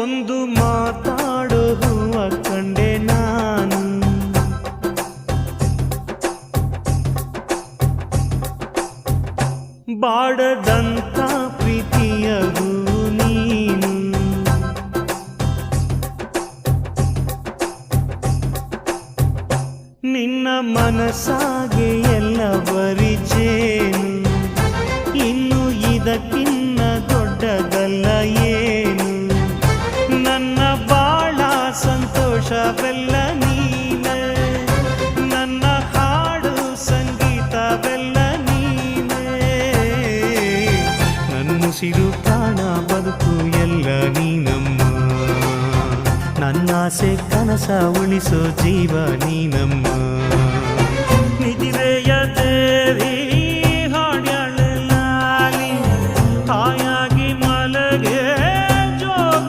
ಒಂದು ಮಾತಾಡೋ ಹೂವ ಕಂಡೆ ನಾನು, ಬಾಡದಂತ ಪ್ರೀತಿಯ ಹೂ ನೀನು. ನಿನ್ನ ಮನಸ್ಸಾಗೆ ಎಲ್ಲ ಬರಿಜೇನು, ಇನ್ನು ಇದಕ್ಕಿನ್ನ ದೊಡ್ಡದಲ್ಲ ಏನು. ನನ್ನ ಬಾಳ ಸಂತೋಷವೆಲ್ಲ ನೀನೆ, ನನ್ನ ಹಾಡು ಸಂಗೀತವೆಲ್ಲ ನೀನೆ. ನನ್ನುಸಿರು ಪ್ರಾಣ ಬದುಕು ಎಲ್ಲ ನೀನಮ್ಮ, ನನ್ನಾಸೆ ಕನಸ ಉಳಿಸೋ ಜೀವ ನೀನಮ್ಮ.